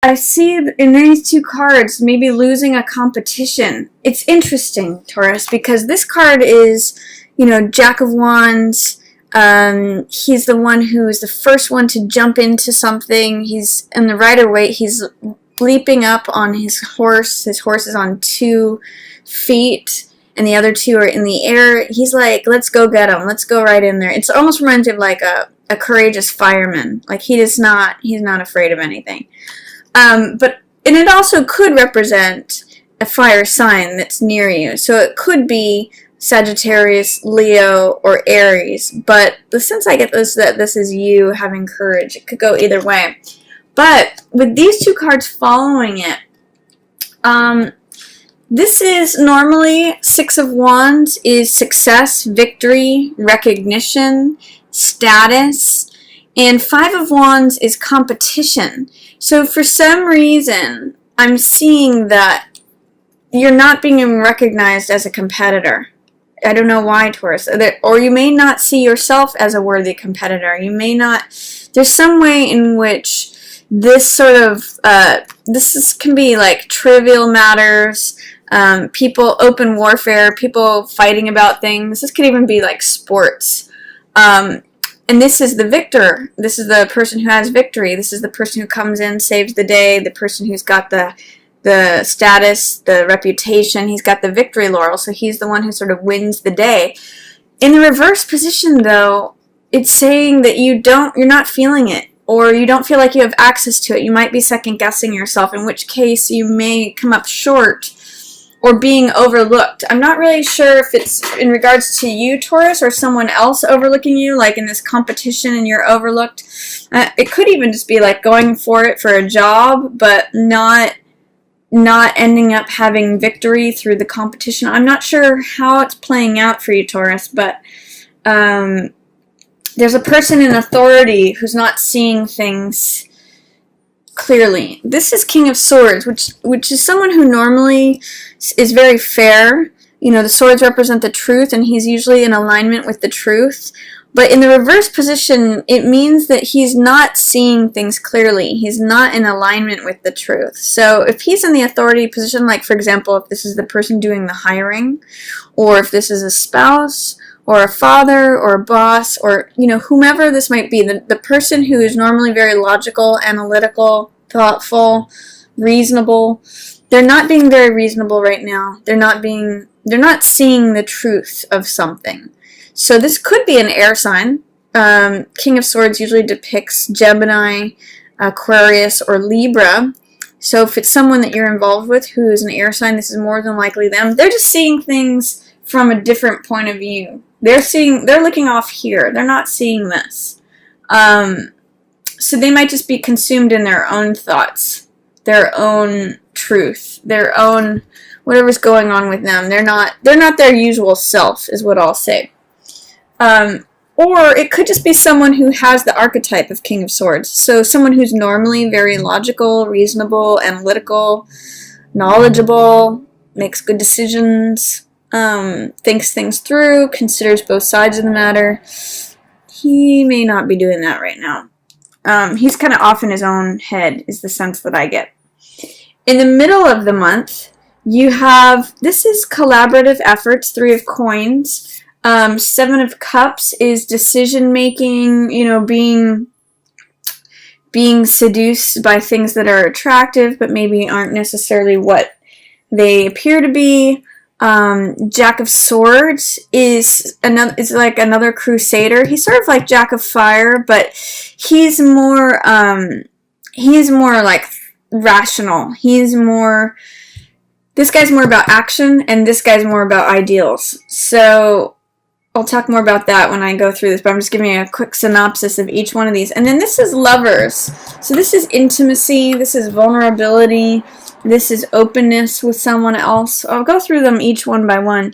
I see in these two cards maybe losing a competition. It's interesting, Taurus, because this card is, Jack of Wands. He's the one who is the first one to jump into something. He's in the rider weight. He's leaping up on his horse. His horse is on 2 feet, and the other 2 are in the air. He's like, let's go get him. Let's go right in there. It almost reminds me of like a courageous fireman. Like he's not afraid of anything. And it also could represent a fire sign that's near you. So it could be Sagittarius, Leo, or Aries. But the sense I get is that this is you having courage. It could go either way. But with these 2 cards following it, this is normally 6 of Wands is success, victory, recognition, status. And 5 of Wands is competition. So for some reason, I'm seeing that you're not being recognized as a competitor. I don't know why, Taurus. Or you may not see yourself as a worthy competitor. You may not. There's some way in which this sort of, can be like trivial matters, people, open warfare, people fighting about things. This could even be like sports. And this is the victor. This is the person who has victory. This is the person who comes in, saves the day, the person who's got the status, the reputation. He's got the victory laurel, so he's the one who sort of wins the day. In the reverse position, though, it's saying that you're not feeling it, or you don't feel like you have access to it. You might be second-guessing yourself, in which case you may come up short or being overlooked. I'm not really sure if it's in regards to you, Taurus, or someone else overlooking you, like in this competition and you're overlooked. It could even just be like going for it for a job, but not ending up having victory through the competition. I'm not sure how it's playing out for you, Taurus, but there's a person in authority who's not seeing things clearly. This is King of Swords, which is someone who normally is very fair. The swords represent the truth, and he's usually in alignment with the truth. But in the reverse position, it means that he's not seeing things clearly. He's not in alignment with the truth. So if he's in the authority position, like for example, if this is the person doing the hiring, or if this is a spouse, or a father, or a boss, or, whomever this might be, the person who is normally very logical, analytical, thoughtful, reasonable, they're not being very reasonable right now. They're not seeing the truth of something. So this could be an air sign. King of Swords usually depicts Gemini, Aquarius, or Libra. So if it's someone that you're involved with who is an air sign, this is more than likely them. They're just seeing things from a different point of view. They're looking off here. They're not seeing this. So they might just be consumed in their own thoughts, their own truth, their own whatever's going on with them. They're not their usual self, is what I'll say. Or it could just be someone who has the archetype of King of Swords. So someone who's normally very logical, reasonable, analytical, knowledgeable, makes good decisions, thinks things through, considers both sides of the matter. He may not be doing that right now. He's kind of off in his own head, is the sense that I get. In the middle of the month, you have, this is collaborative efforts, 3 of Coins. 7 of Cups is decision making, being seduced by things that are attractive but maybe aren't necessarily what they appear to be. Jack of Swords is like another crusader. He's sort of like Jack of Fire, but he's more like rational. This guy's more about action, and this guy's more about ideals. So I'll talk more about that when I go through this, but I'm just giving you a quick synopsis of each one of these. And then this is Lovers. So this is intimacy, this is vulnerability, this is openness with someone else. I'll go through them each one by one.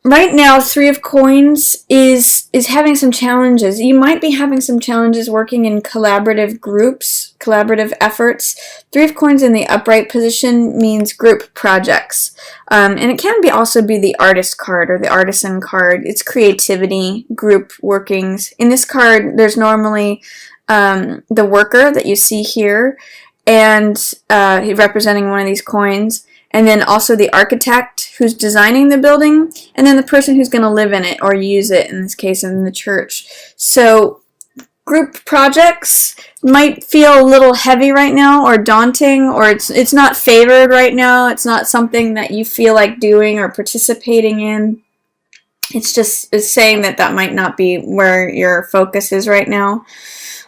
Right now, 3 of Coins is having some challenges. You might be having some challenges working in collaborative groups, collaborative efforts. 3 of Coins in the upright position means group projects. And it can also be the artist card or the artisan card. It's creativity, group workings. In this card, there's normally the worker that you see here, and representing one of these coins, and then also the architect who's designing the building, and then the person who's going to live in it or use it, in this case in the church. So group projects might feel a little heavy right now or daunting, or it's not favored right now. It's not something that you feel like doing or participating in. It's saying that might not be where your focus is right now.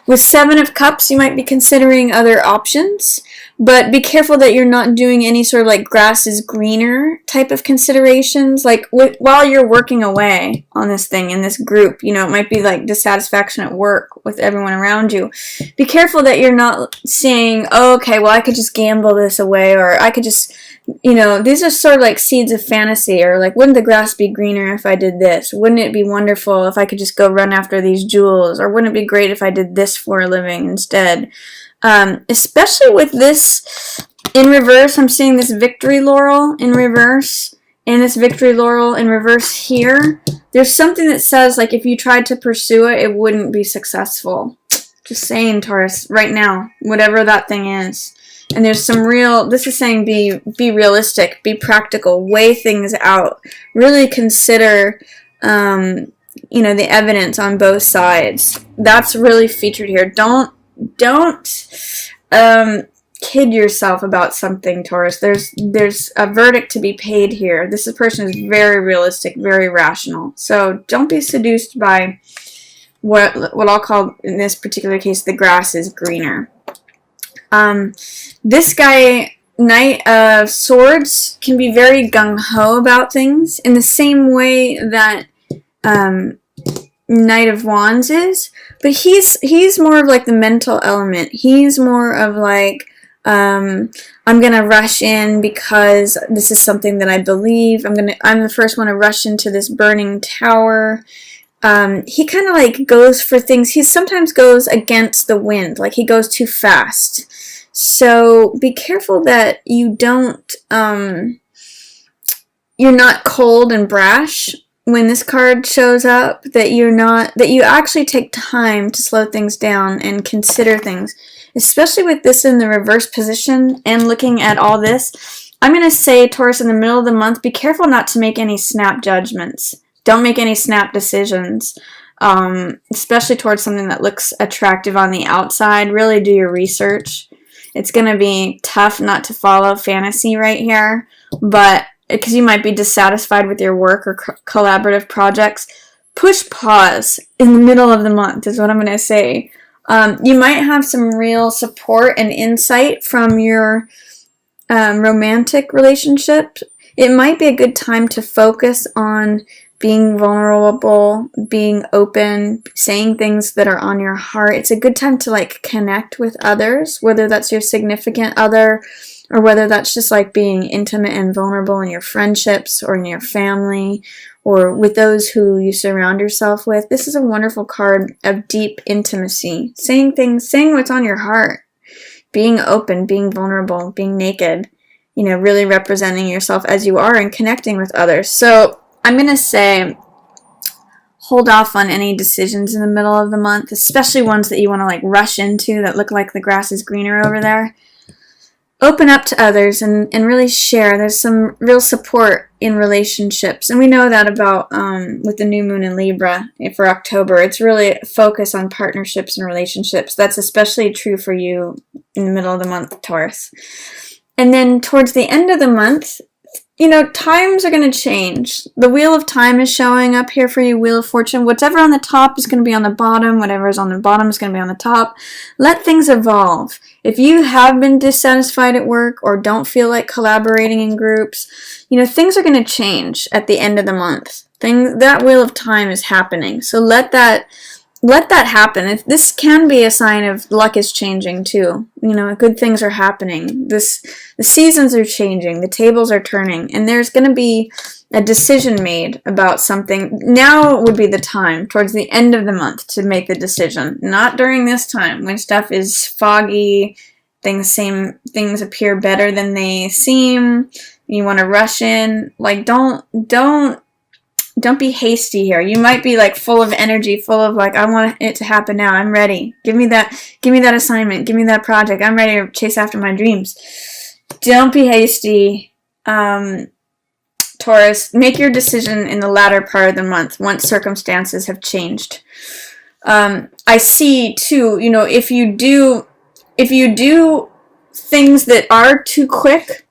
With Seven of Cups, you might be considering other options, but be careful that you're not doing any sort of like grass is greener type of considerations. Like while you're working away on this thing in this group, it might be like dissatisfaction at work with everyone around you. Be careful that you're not saying, oh, okay, well, I could just gamble this away, or I could just, these are sort of like seeds of fantasy, or like, wouldn't the grass be greener if I did this? Wouldn't it be wonderful if I could just go run after these jewels? Or wouldn't it be great if I did this for a living instead? Especially with this in reverse, I'm seeing this victory laurel in reverse, and this victory laurel in reverse here. There's something that says, like, if you tried to pursue it, it wouldn't be successful. Just saying, Taurus, right now, whatever that thing is. And there's some this is saying be realistic, be practical, weigh things out, really consider, the evidence on both sides. That's really featured here. Don't kid yourself about something, Taurus. There's a verdict to be paid here. This person is very realistic, very rational. So don't be seduced by what I'll call, in this particular case, the grass is greener. This guy, Knight of Swords, can be very gung-ho about things in the same way that Knight of Wands is, but he's more of like the mental element. He's more of like, I'm gonna rush in because this is something that I believe. I'm the first one to rush into this burning tower. He kind of like goes for things. He sometimes goes against the wind, like he goes too fast. So be careful that you don't, you're not cold and brash when this card shows up, that you actually take time to slow things down and consider things, especially with this in the reverse position and looking at all this. I'm going to say, Taurus, in the middle of the month, be careful not to make any snap judgments. Don't make any snap decisions, especially towards something that looks attractive on the outside. Really do your research. It's going to be tough not to follow fantasy right here, but because you might be dissatisfied with your work or collaborative projects, push pause in the middle of the month is what I'm going to say. You might have some real support and insight from your romantic relationship. It might be a good time to focus on being vulnerable, being open, saying things that are on your heart. It's a good time to like connect with others, whether that's your significant other or whether that's just like being intimate and vulnerable in your friendships or in your family or with those who you surround yourself with. This is a wonderful card of deep intimacy, saying what's on your heart, being open, being vulnerable, being naked, really representing yourself as you are and connecting with others. So I'm going to say hold off on any decisions in the middle of the month, especially ones that you want to like rush into that look like the grass is greener over there. Open up to others and really share. There's some real support in relationships. And we know that about with the new moon in Libra for October. It's really focus on partnerships and relationships. That's especially true for you in the middle of the month, Taurus. And then towards the end of the month, times are going to change. The Wheel of Time is showing up here for you, Wheel of Fortune. Whatever on the top is going to be on the bottom. Whatever is on the bottom is going to be on the top. Let things evolve. If you have been dissatisfied at work or don't feel like collaborating in groups, things are going to change at the end of the month. That Wheel of Time is happening. So let that happen. This can be a sign of luck is changing too. Good things are happening. The seasons are changing. The tables are turning. And there's going to be a decision made about something. Now would be the time, towards the end of the month, to make the decision. Not during this time, when stuff is foggy, things appear better than they seem, you want to rush in. Like, don't don't be hasty here. You might be like full of energy, full of like, I want it to happen now. I'm ready. Give me that assignment. Give me that project. I'm ready to chase after my dreams. Don't be hasty. Taurus, make your decision in the latter part of the month once circumstances have changed. I see too, you know, if you do things that are too quick,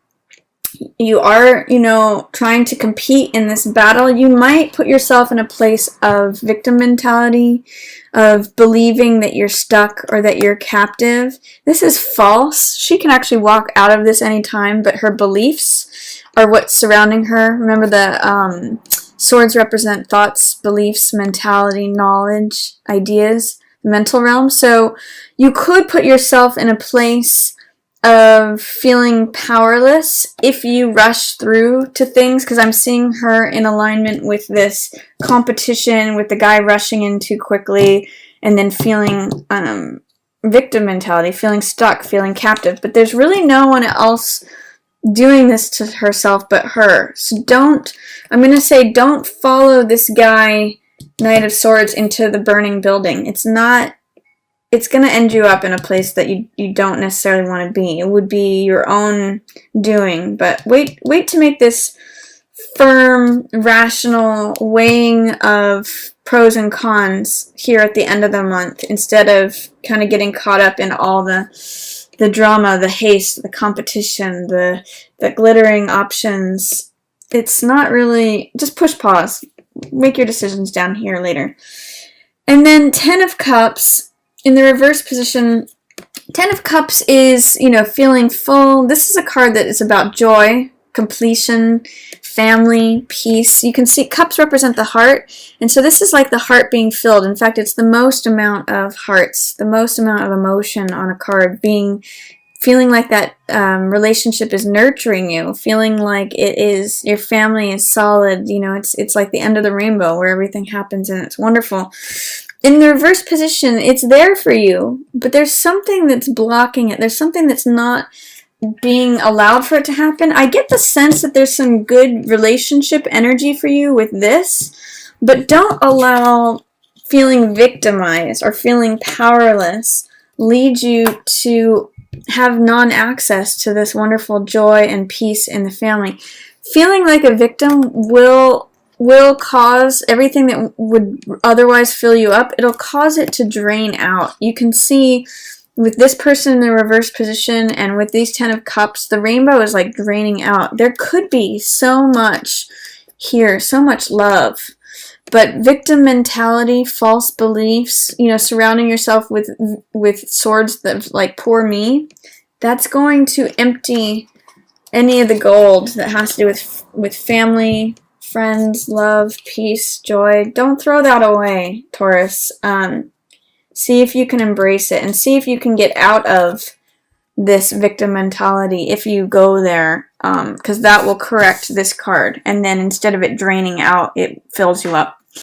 you are, you know, trying to compete in this battle, you might put yourself in a place of victim mentality, of believing that you're stuck or that you're captive. This is false. She can actually walk out of this anytime, but her beliefs are what's surrounding her. Remember, the swords represent thoughts, beliefs, mentality, knowledge, ideas, mental realm. So you could put yourself in a place of feeling powerless if you rush through to things, because I'm seeing her in alignment with this competition, with the guy rushing in too quickly, and then feeling victim mentality, feeling stuck, feeling captive. But there's really no one else doing this to herself but her. So I'm going to say don't follow this guy, Knight of Swords, into the burning building. It's going to end you up in a place that you don't necessarily want to be. It would be your own doing, but wait to make this firm, rational weighing of pros and cons here at the end of the month, instead of kind of getting caught up in all the drama, the haste, the competition, the glittering options. It's not really, just push pause. Make your decisions down here later. And then 10 of Cups. In the reverse position, 10 of Cups is, you know, feeling full. This is a card that is about joy, completion, family, peace. You can see Cups represent the heart, and so this is like the heart being filled. In fact, it's the most amount of hearts, the most amount of emotion on a card, feeling like that relationship is nurturing you, feeling like your family is solid. You know, it's like the end of the rainbow where everything happens and it's wonderful. In the reverse position, it's there for you, but there's something that's blocking it. There's something that's not being allowed for it to happen. I get the sense that there's some good relationship energy for you with this, but don't allow feeling victimized or feeling powerless lead you to have non-access to this wonderful joy and peace in the family. Feeling like a victim will cause everything that would otherwise fill you up, it'll cause it to drain out. You can see with this person in the reverse position and with these 10 of Cups, the rainbow is like draining out. There could be so much here, so much love. But victim mentality, false beliefs, you know, surrounding yourself with swords that like poor me, that's going to empty any of the gold that has to do with family, friends, love, peace, joy. Don't throw that away, Taurus. See if you can embrace it and see if you can get out of this victim mentality if you go there, because that will correct this card. And then instead of it draining out, it fills you up.